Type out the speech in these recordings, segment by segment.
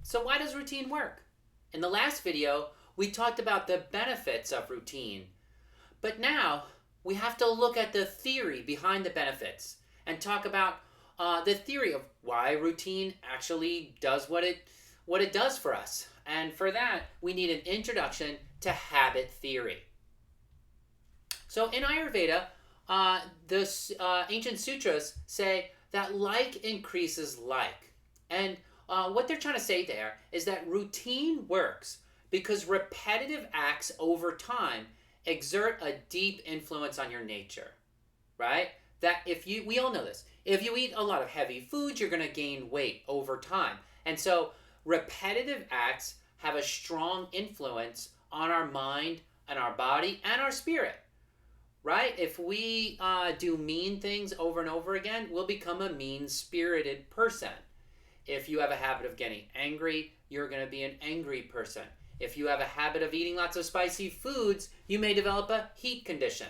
So why does routine work? In the last video, we talked about the benefits of routine. But now, we have to look at the theory behind the benefits and talk about the theory of why routine actually does what it does for us. And for that, we need an introduction to habit theory. So in Ayurveda, the ancient sutras say that like increases like. And what they're trying to say there is that routine works because repetitive acts over time exert a deep influence on your nature, right? That we all know this. If you eat a lot of heavy foods, you're going to gain weight over time. And so repetitive acts have a strong influence on our mind and our body and our spirit, right? If we do mean things over and over again, we'll become a mean-spirited person. If you have a habit of getting angry, you're going to be an angry person. If you have a habit of eating lots of spicy foods, you may develop a heat condition.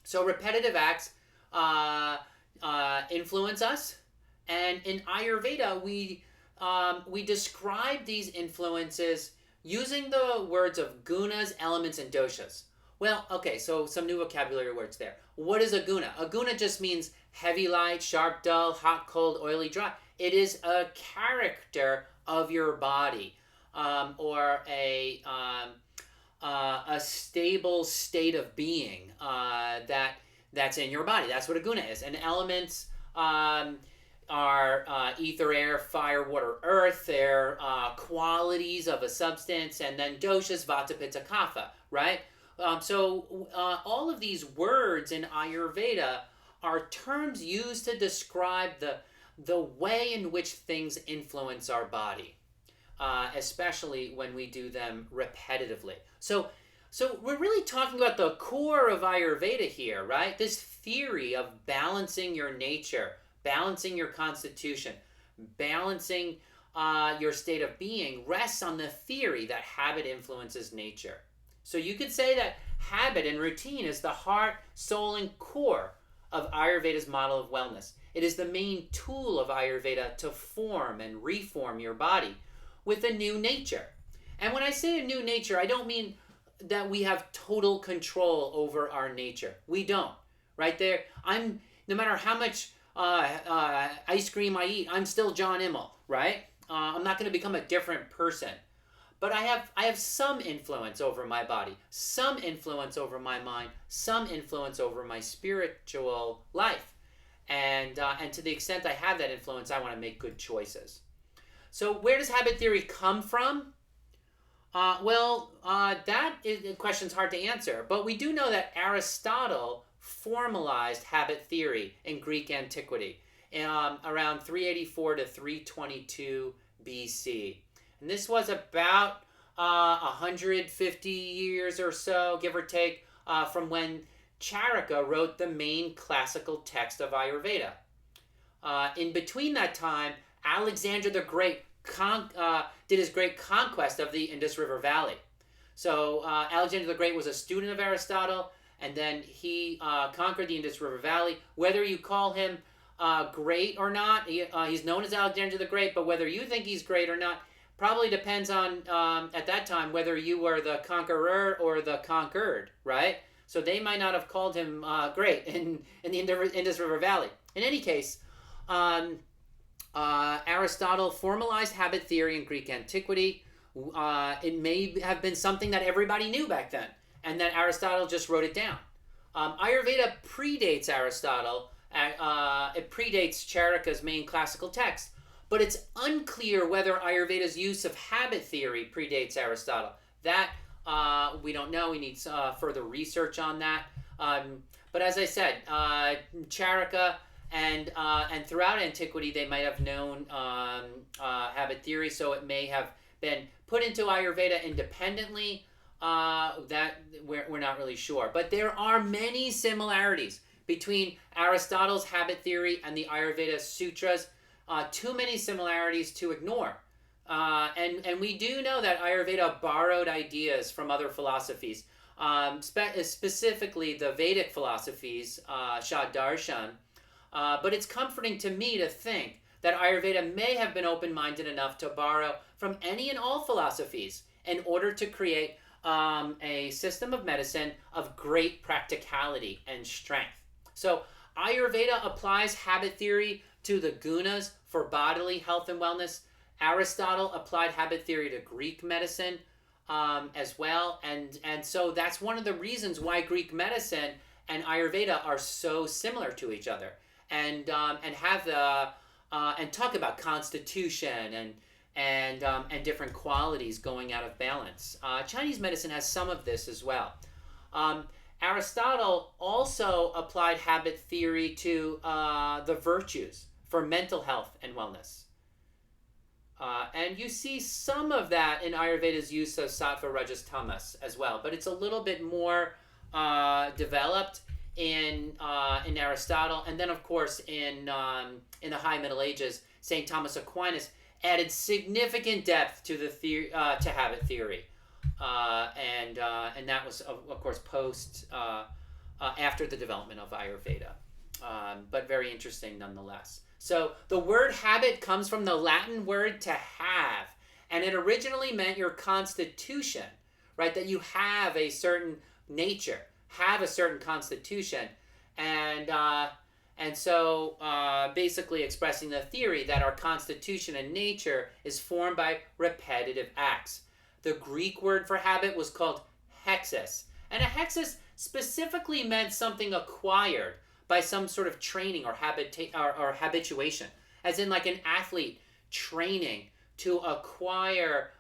So repetitive acts influence us. And in Ayurveda, we describe these influences using the words of gunas, elements, and doshas. Well, okay, so some new vocabulary words there. What is a guna? A guna just means heavy, light, sharp, dull, hot, cold, oily, dry. It is a character of your body. Or a stable state of being that's in your body. That's what a guna is. And elements are ether, air, fire, water, earth. They're qualities of a substance. And then doshas, vata, pitta, kapha, right? So all of these words in Ayurveda are terms used to describe the way in which things influence our body. Especially when we do them repetitively. So we're really talking about the core of Ayurveda here, right? This theory of balancing your nature, balancing your constitution, balancing your state of being rests on the theory that habit influences nature. So you could say that habit and routine is the heart, soul, and core of Ayurveda's model of wellness. It is the main tool of Ayurveda to form and reform your body with a new nature. And when I say a new nature, I don't mean that we have total control over our nature. We don't. Right there, no matter how much ice cream I eat, I'm still John Immel, right? I'm not going to become a different person. But I have some influence over my body, some influence over my mind, some influence over my spiritual life. And to the extent I have that influence, I want to make good choices. So where does habit theory come from? That question's hard to answer. But we do know that Aristotle formalized habit theory in Greek antiquity around 384 to 322 BC. And this was about 150 years or so, give or take, from when Charaka wrote the main classical text of Ayurveda. In between that time, Alexander the Great did his great conquest of the Indus River Valley. So Alexander the Great was a student of Aristotle, and then he conquered the Indus River Valley. Whether you call him great or not, he's known as Alexander the Great, but whether you think he's great or not probably depends on, at that time, whether you were the conqueror or the conquered, right? So they might not have called him great in the Indus River Valley. In any case, Aristotle formalized habit theory in Greek antiquity. It may have been something that everybody knew back then, and that Aristotle just wrote it down. Ayurveda predates Aristotle. It predates Charaka's main classical text. But it's unclear whether Ayurveda's use of habit theory predates Aristotle. That we don't know. We need further research on that. But as I said, Charaka and throughout antiquity, they might have known habit theory, so it may have been put into Ayurveda independently. That we're not really sure. But there are many similarities between Aristotle's habit theory and the Ayurveda sutras. Too many similarities to ignore. And we do know that Ayurveda borrowed ideas from other philosophies, specifically the Vedic philosophies, Shad Darshan. But it's comforting to me to think that Ayurveda may have been open-minded enough to borrow from any and all philosophies in order to create a system of medicine of great practicality and strength. So Ayurveda applies habit theory to the gunas for bodily health and wellness. Aristotle applied habit theory to Greek medicine as well, and so that's one of the reasons why Greek medicine and Ayurveda are so similar to each other, and have the and talk about constitution and different qualities going out of balance. Chinese medicine has some of this as well. Aristotle also applied habit theory to the virtues for mental health and wellness. And you see some of that in Ayurveda's use of sattva, rajas, tamas as well, but it's a little bit more developed in Aristotle, and then of course in the High Middle Ages, St. Thomas Aquinas added significant depth to the to habit theory, and that was of course post after the development of Ayurveda, but very interesting nonetheless. So the word habit comes from the Latin word to have, and it originally meant your constitution, right? That you have a certain nature, have a certain constitution, and so basically expressing the theory that our constitution and nature is formed by repetitive acts. The Greek word for habit was called hexis, and a hexis specifically meant something acquired by some sort of training or habituation, as in like an athlete training to acquire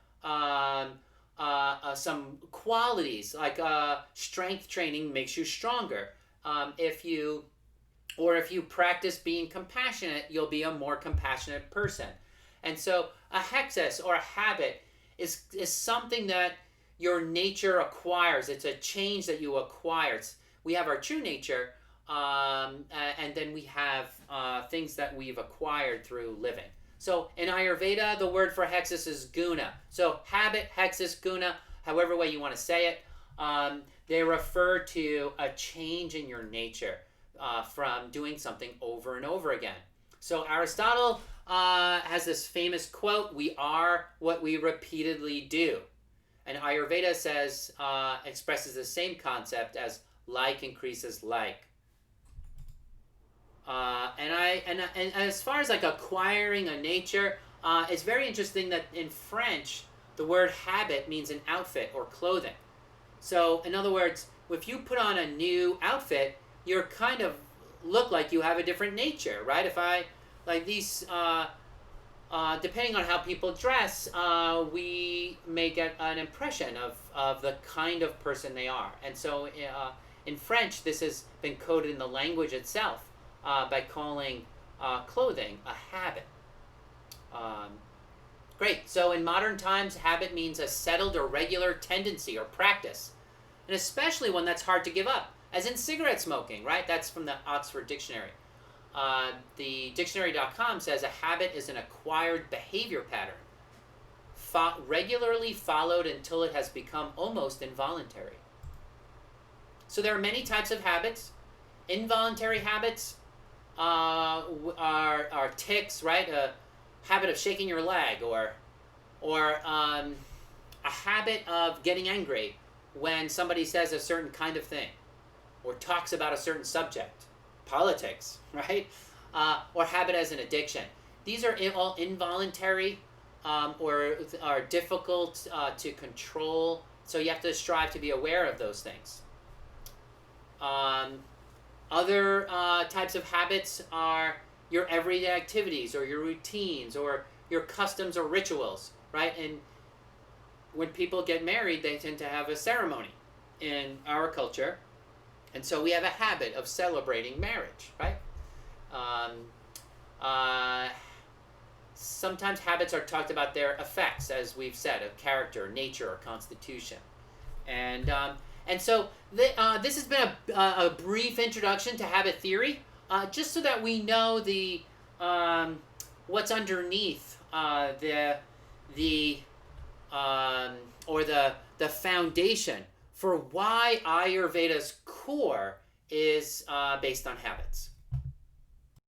some qualities, like strength training makes you stronger. If you practice being compassionate, you'll be a more compassionate person. And so a hexis or a habit is something that your nature acquires. It's a change that you acquire. We have our true nature, and then we have things that we've acquired through living. So in Ayurveda, the word for hexis is guna. So habit, hexis, guna, however way you want to say it, they refer to a change in your nature from doing something over and over again. So Aristotle has this famous quote, "We are what we repeatedly do." And Ayurveda says, expresses the same concept as like increases like. And as far as like acquiring a nature, it's very interesting that in French, the word habit means an outfit or clothing. So in other words, if you put on a new outfit, you're kind of look like you have a different nature, right? If I, like these, depending on how people dress, we may get an impression of the kind of person they are. And so in French, this has been coded in the language itself by calling clothing a habit. Great. So in modern times, habit means a settled or regular tendency or practice, and especially one that's hard to give up, as in cigarette smoking, right? That's from the Oxford Dictionary. The dictionary.com says a habit is an acquired behavior pattern, regularly followed until it has become almost involuntary. So there are many types of habits. Involuntary habits are tics, right? A habit of shaking your leg, or a habit of getting angry when somebody says a certain kind of thing, or talks about a certain subject, politics, right? Or habit as an addiction. These are all involuntary, or are difficult to control, so you have to strive to be aware of those things. Other types of habits are your everyday activities or your routines or your customs or rituals, right? And when people get married, they tend to have a ceremony in our culture. And so we have a habit of celebrating marriage, right? Sometimes habits are talked about their effects, as we've said, of character, nature, or constitution. And so this has been a brief introduction to habit theory, just so that we know the what's underneath the foundation for why Ayurveda's core is based on habits.